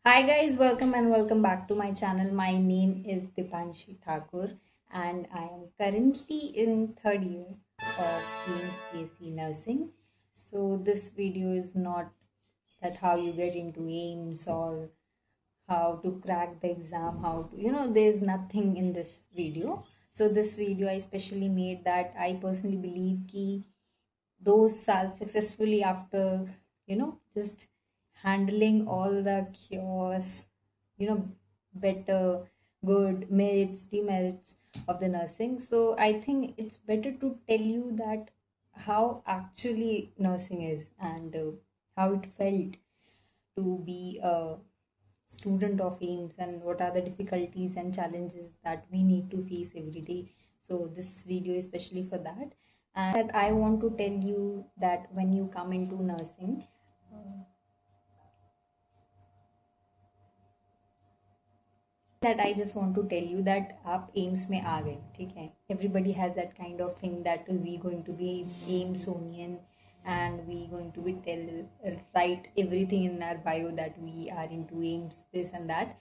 Hi guys, welcome and welcome back to my channel. My name is Dipanshi Thakur and I am currently in third year of AIMS BSc Nursing. So this video is not that how you get into AIMS or how to crack the exam, how to, there's nothing in this video. So this video I specially made that I personally believe ki those saal successfully after, just handling all the chaos, better, good, merits, demerits of the nursing. So I think it's better to tell you that how actually nursing is and how it felt to be a student of AIMS and what are the difficulties and challenges that we need to face every day. So this video is especially for that. And that I want to tell you that when you come into nursing, that I just want to tell you that आप AIIMS में आ गए ठीक है. Everybody has that kind of thing that we going to be AIMSonian and we going to be write everything in our bio that we are into AIMS this and that,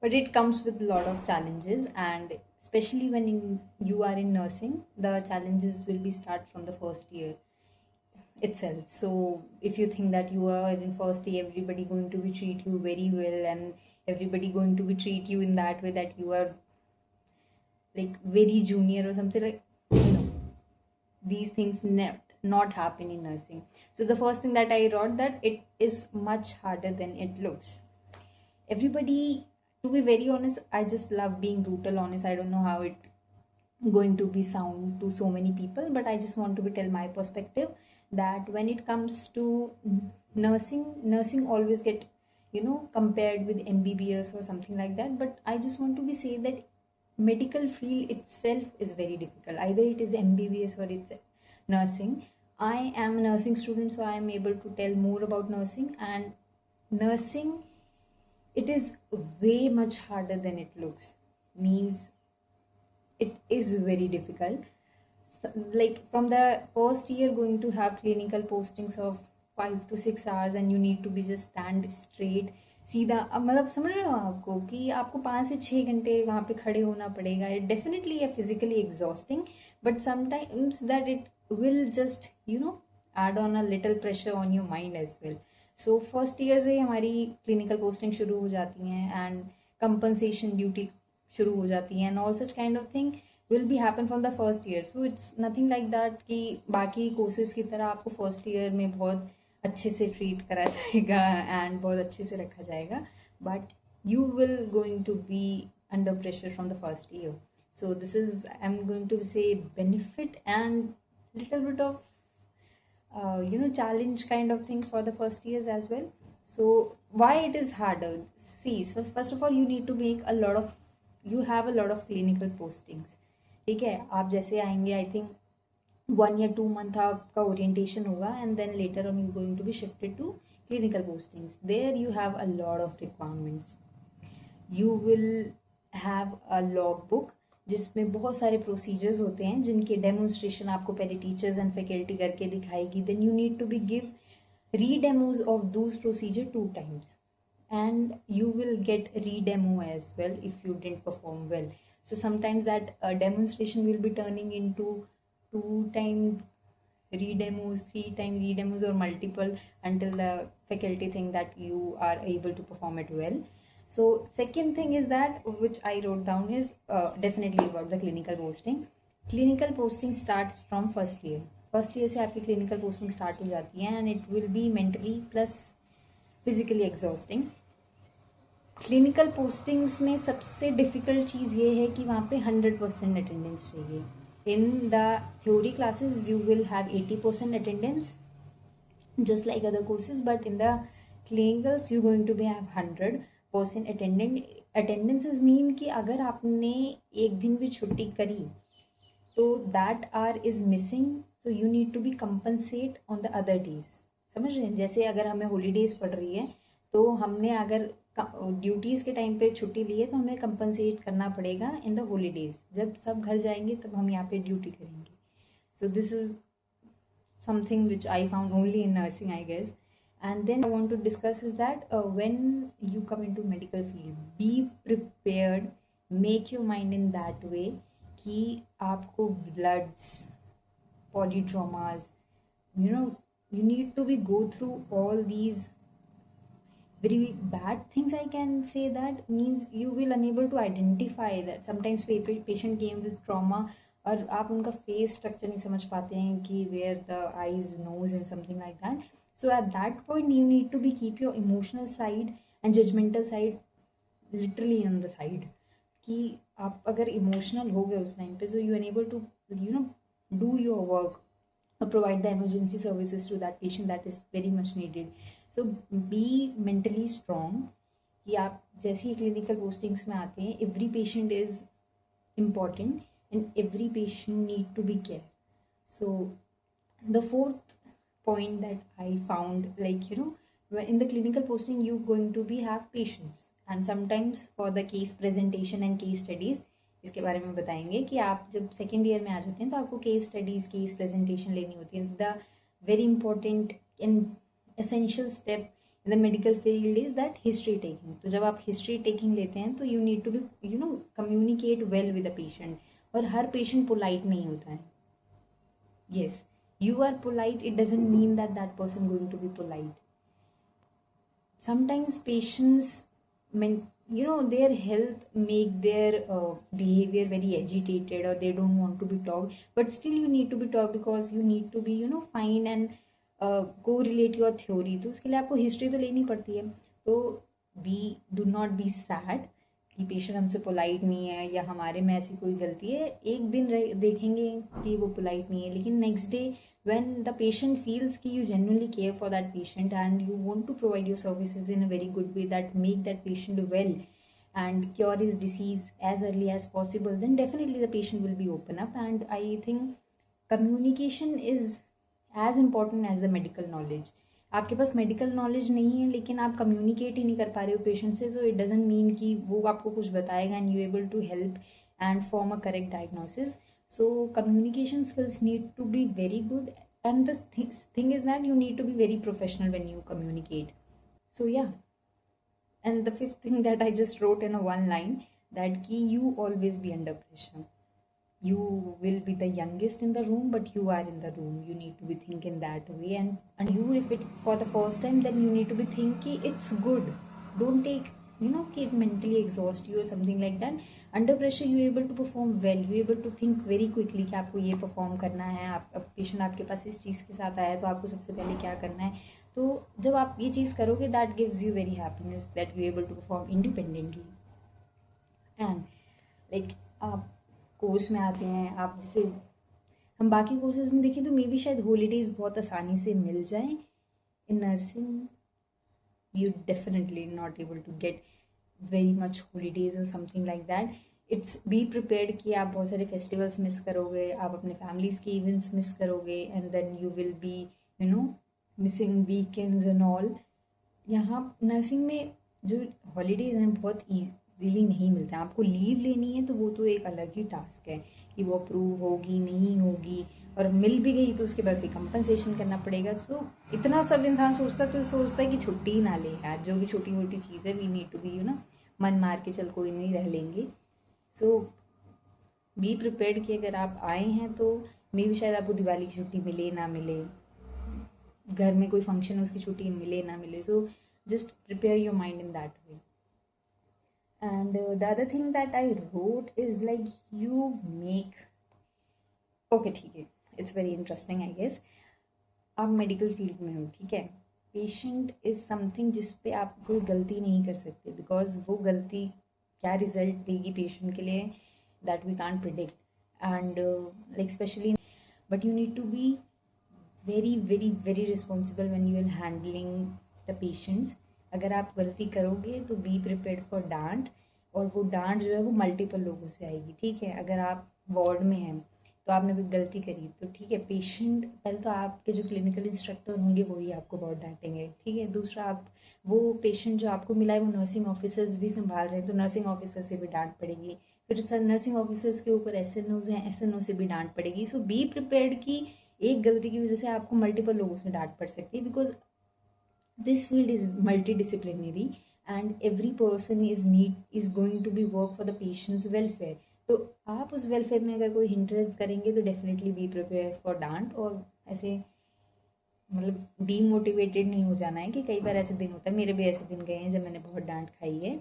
but it comes with a lot of challenges, and especially when you are in nursing, the challenges will be start from the first year itself. So if you think that you are in first year, everybody going to be treat you very well and everybody going to be treat you in that way that you are like very junior or something, like these things not happen in nursing. So the first thing that I wrote that it is much harder than it looks. Everybody, to be very honest, I just love being brutal honest. I don't know how it going to be sound to so many people, but I just want to be tell my perspective that when it comes to nursing always get compared with MBBS or something like that. But I just want to be say that medical field itself is very difficult. Either it is MBBS or it's nursing. I am a nursing student, so I am able to tell more about nursing. And nursing, it is way much harder than it looks. Means it is very difficult. Like from the first year going to have clinical postings of 5 to 6 hours and you need to be just stand straight सीधा. अब मतलब समझ रहे हो आपको कि आपको 5 से 6 घंटे वहाँ पे खड़े होना पड़ेगा. इट डेफिनेटली है physically exhausting, but sometimes that it will just add on a little pressure on your mind as well. So first year से हमारी क्लिनिकल पोस्टिंग शुरू हो जाती हैं एंड कंपनसेशन ड्यूटी शुरू हो जाती है and all such kind of thing will be happen from the first year. So it's nothing like that कि बाकी कोर्सेज की तरह आपको फर्स्ट ईयर में बहुत अच्छे से ट्रीट करा जाएगा एंड बहुत अच्छे से रखा जाएगा, but you will going to be under pressure from the first year. So this is, I'm going to say, benefit and little bit of challenge kind of thing for the first years as well. So why it is harder? See, so first of all you need to make a lot of, you have a lot of clinical postings. ठीक है, आप जैसे आएंगे I think 1 या 2 month आपका orientation होगा and then later on you going to be shifted to clinical postings. There you have a lot of requirements. You will have a log book जिसमें बहुत सारे प्रोसीजर्स होते हैं जिनके डेमोन्स्ट्रेशन आपको पहले टीचर्स एंड फैकल्टी करके दिखाएगी. Then you need to be give re-demos of those procedure 2 times and you will get re-demo as well if you didn't perform well. So sometimes that demonstration will be turning into 2 time re-demos, 3 time re-demos, or multiple until the faculty think that you are able to perform it well. So second thing is that which I wrote down is definitely about the clinical posting. Clinical posting starts from first year. First year से आपकी clinical posting start हो जाती है and it will be mentally plus physically exhausting. Clinical postings में सबसे difficult चीज़ ये है कि वहाँ पे 100% अटेंडेंस चाहिए. In the theory classes you will have 80% attendance just like other courses, but in the clinicals you going to be have 100% attendance is mean कि अगर आपने एक दिन भी छुट्टी करी तो that are is missing, so you need to be compensate on the other days. समझ रहे हैं? जैसे अगर हमें हॉलीडेज़ पड़ रही है तो हमने अगर ड्यूटीज़ के टाइम पे छुट्टी ली है तो हमें कंपनसेट करना पड़ेगा इन द हॉलीडेज़. जब सब घर जाएंगे तब हम यहाँ पे ड्यूटी करेंगे. So this is something which I found only in nursing, I guess. And then I want to discuss is that when you come into medical field, be prepared, make your mind in that way कि आपको bloods, polytraumas, you know, you need to be go through all these very bad things. I can say that means you will unable to identify that sometimes patient came with trauma और आप उनका face structure नहीं समझ पाते हैं कि where the eyes nose and something like that. So at that point you need to be keep your emotional side and judgmental side literally on the side. कि आप अगर इमोशनल हो गए उस टाइम पे so you unable to do your work or provide the emergency services to that patient that is very much needed. So be mentally strong कि आप जैसे ही क्लिनिकल पोस्टिंग्स में आते हैं every patient is important and every patient need to be cared. So the fourth point that I found, like in the clinical posting you going to be have patients and sometimes for the case presentation and case studies. इसके बारे में बताएंगे कि आप जब second year में आ जाते हैं तो आपको केस स्टडीज़ केस प्रेजेंटेशन लेनी होती है. The very important and essential step in the medical field is that history taking. तो जब आप हिस्ट्री टेकिंग लेते हैं तो you need to be communicate well with the patient. और हर पेशेंट पोलाइट नहीं होता है. Yes, you are polite, it doesn't mean that that person going to be polite. Sometimes patients their health make their behavior very agitated or they don't want to be talked, but still you need to be talked because you need to be find and correlate your theory. तो उसके लिए आपको history तो लेनी पड़ती है. तो do not be sad कि पेशेंट हमसे पोलाइट नहीं है या हमारे में ऐसी कोई गलती है. एक दिन देखेंगे कि वो पोलाइट नहीं है, लेकिन next day when the patient feels कि you genuinely care for that patient and you want to provide your services in a very good way that make that patient well and cure his disease as early as possible, then definitely the patient will be open up. And I think communication is as important as the medical knowledge. आपके पास medical knowledge नहीं है लेकिन आप communicate ही नहीं कर पा रहे हो पेशेंट से, तो इट डजंट मीन कि वो आपको कुछ बताएगा and you able to help and form a correct diagnosis. So communication skills need to be very good, and the thing is that you need to be very professional when you communicate. So yeah, and the fifth thing that I just wrote in a one line, that key you always be under pressure. You will be the youngest in the room, but you are in the room. You need to be thinking that way, and you, if it for the first time, then you need to be thinking it's good. Don't take कि it mentally exhaust you or something like that. Under pressure you able to perform well, you able to think very quickly कि आपको ये perform करना है. आप patient आपके पास इस चीज़ के साथ आया तो आपको सबसे पहले क्या करना है. तो जब आप ये चीज़ करोगे that gives you very happiness that you able to perform independently. And like आप कोर्स में आते हैं, आप जैसे हम बाकी कोर्सेज में देखें तो मे बी शायद हॉलीडेज़ बहुत आसानी से मिल जाएं. In nursing you definitely not able to get very much holidays or something like that. It's be prepared कि आप बहुत सारे festivals मिस करोगे, आप अपने families के events मिस करोगे, and then you will be missing weekends and all. यहाँ नर्सिंग में जो हॉलीडेज हैं बहुत ईजीली नहीं मिलते हैं. आपको लीव लेनी है तो वो तो एक अलग ही टास्क है कि वो अप्रूव होगी नहीं होगी, और मिल भी गई तो उसके बाद भी कंपनसेशन करना पड़ेगा. सो इतना सब इंसान सोचता है कि छुट्टी ही ना ले यार, जो भी छोटी मोटी चीज़ है वी नीड टू बी मन मार के चल कोई नहीं रह लेंगे. सो बी प्रिपेयर्ड कि अगर आप आए हैं तो मे भी शायद आपको दिवाली की छुट्टी मिले ना मिले, घर में कोई फंक्शन है उसकी छुट्टी मिले ना मिले. So just prepare your mind in that way. And the other thing that I wrote is like you make okay ठीक है, it's very interesting I guess. आप मेडिकल फील्ड में हो, ठीक है. पेशेंट इज़ समथिंग जिस पे आप कोई गलती नहीं कर सकते बिकॉज वो गलती क्या रिजल्ट देगी पेशेंट के लिए that we can't predict. And like specially but you need to be very very very responsible when you are handling the patients. अगर आप गलती करोगे तो बी प्रिपेयर्ड फॉर डांट, और वो डांट जो है वो मल्टीपल लोगों से आएगी, ठीक है. अगर आप वार्ड में हैं तो आपने कोई गलती करी तो ठीक है, पेशेंट पहले तो आपके जो क्लिनिकल इंस्ट्रक्टर होंगे वही आपको बहुत डांटेंगे, ठीक है. दूसरा, आप वो पेशेंट जो आपको मिला है वो नर्सिंग ऑफिसर्स भी संभाल रहे हैं तो नर्सिंग ऑफिसर से भी डांट पड़ेगी. फिर सर नर्सिंग ऑफिसर्स के ऊपर SNOs हैं, SNO से भी डांट पड़ेगी. सो बी प्रिपेयर्ड कि एक गलती की वजह से आपको मल्टीपल लोगों से डांट पड़ सकती है because this field is multidisciplinary and every person is going to be work for the patient's welfare. तो आप उस वेलफेयर में अगर कोई इंटरेस्ट करेंगे तो डेफिनेटली बी प्रिपेयर फॉर डांट, और ऐसे मतलब डीमोटिवेटेड नहीं हो जाना है कि कई बार ऐसे दिन होता है, मेरे भी ऐसे दिन गए हैं जब मैंने बहुत डांट खाई है,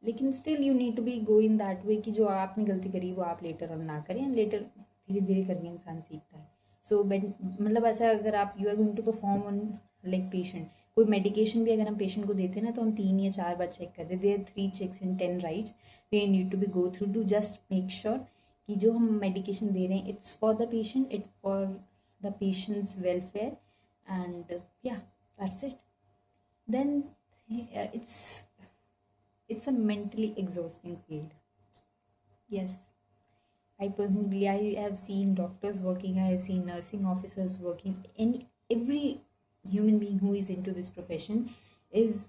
लेकिन still you need to be go in that way कि जो आपने गलती करी वो आप लेटर ऑन ना करें, लेटर धीरे धीरे करके इंसान सीखता है. सो मतलब ऐसा अगर आप you are going to perform on like patient, कोई मेडिकेशन भी अगर हम पेशेंट को देते हैं ना तो हम 3 या 4 बार चेक करते हैं. देयर 3 चेक्स इन 10 राइट्स, तो you need to be go through to just make sure कि जो हम मेडिकेशन दे रहे हैं it's for the patient, it's for the patients welfare, and yeah, that's it. Then it's a mentally exhausting field. Yes, I personally, I have seen doctors working, I have seen nursing officers working, and every human being who is into this profession is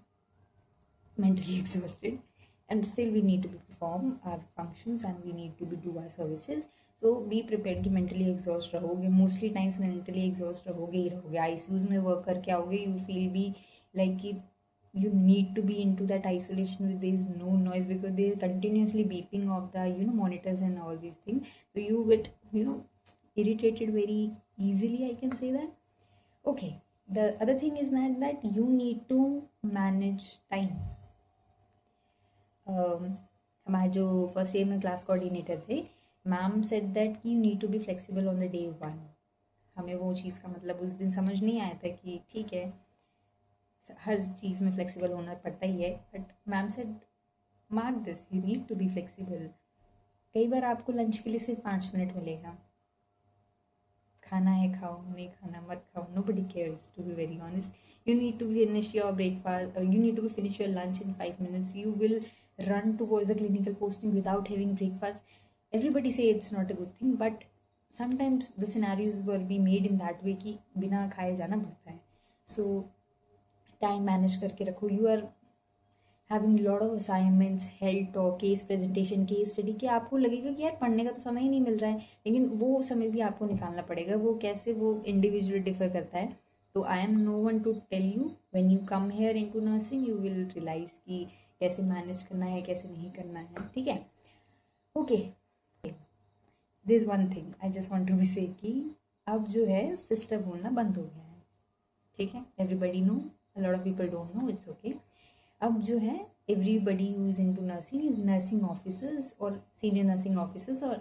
mentally exhausted, and still we need to be perform our functions and we need to be do our services. So be prepare कि mentally exhaust रहोगे, mostly times mentally exhaust रहोगे ही रहोगे. ICUs में work करके आओगे, you feel be like कि you need to be into that isolation where there is no noise because they are continuously beeping of the monitors and all these things, so you get irritated very easily, I can say that. Okay, the other thing is that you need to manage time. हमारे जो first year में class coordinator थे, ma'am said that you need to be flexible on the day 1. हमें वो चीज़ का मतलब उस दिन समझ नहीं आया था कि ठीक है हर चीज़ में फ्लेक्सिबल होना पड़ता ही है, but ma'am said mark this, you need to be flexible. कई बार आपको लंच के लिए सिर्फ 5 मिनट मिलेगा, खाना है खाओ, नहीं खाना मत खाओ, nobody cares, to be very honest. You need to finish your breakfast, you need to finish your lunch in 5 minutes. You will run towards the clinical posting without having breakfast. Everybody say it's not a good thing, but sometimes the scenarios will be made in that way कि बिना खाए जाना पड़ता है. So time manage करके रखो. You are having lot of assignments, health talk, case presentation, case study, कि आपको लगेगा कि यार पढ़ने का तो समय ही नहीं मिल रहा है, लेकिन वो समय भी आपको निकालना पड़ेगा. वो कैसे, वो इंडिविजुअल डिफर करता है. तो I am no one to tell you. When you come here into nursing you will realise कि कैसे मैनेज करना है, कैसे नहीं करना है. ठीक है, okay. This one thing I just want to be say कि अब जो है सिस्टर बोलना बंद हो गया है. ठीक है, everybody know, a lot of people don't know, it's okay. अब जो है everybody who is into nursing is nursing officers और सीनियर नर्सिंग ऑफिसर्स और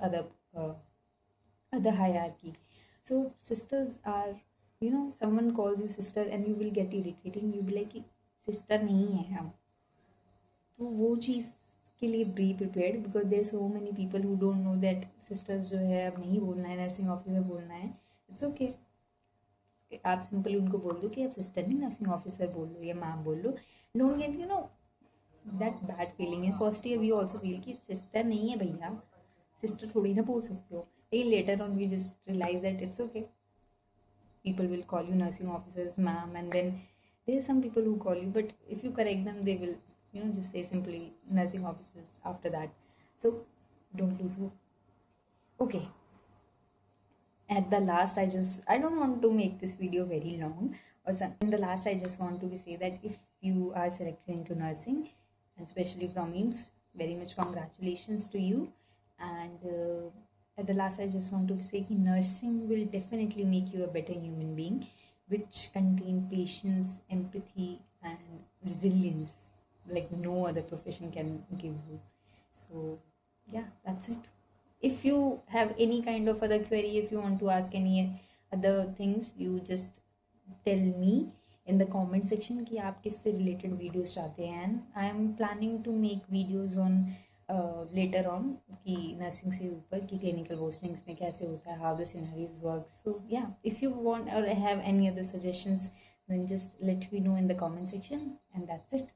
other hierarchy. So sisters are someone calls you sister and you will get irritating, you will be like कि sister नहीं है हम. तो वो चीज़ के लिए be prepared because there so many people who don't know that sisters जो है अब नहीं बोलना है, नर्सिंग ऑफिसर बोलना है. It's okay. आप सिंपली उनको बोल दो कि आप सिस्टर नहीं नर्सिंग ऑफिसर बोल लो या मैम बोल लो. Don't get that bad feeling. In first year we also feel कि सिस्टर नहीं है भैया, सिस्टर थोड़ी ना बोल सकते हो. लेकिन later on we just realise that it's okay. People will call you nursing officers, ma'am, and then there are some people who call you, but if you correct them, they will, just say simply nursing officers after that. So don't lose hope. Okay. At the last, I don't want to make this video very long. Or in the last, I just want to say that if you are selected into nursing, and especially from AIIMS, very much congratulations to you. And at the last, I just want to say that nursing will definitely make you a better human being, which contain patience, empathy, and resilience like no other profession can give you. So yeah, that's it. If you have any kind of other query, if you want to ask any other things, you just tell me in the comment section कि आप किससे related videos चाहते हैं. And I am planning to make videos on later on कि nursing से ऊपर कि clinical postings में कैसे होता है, हाउ द सिनेरियोज वर्क. सो या, इफ यू वांट और have any other suggestions, then just let me know in the comment section, and that's it.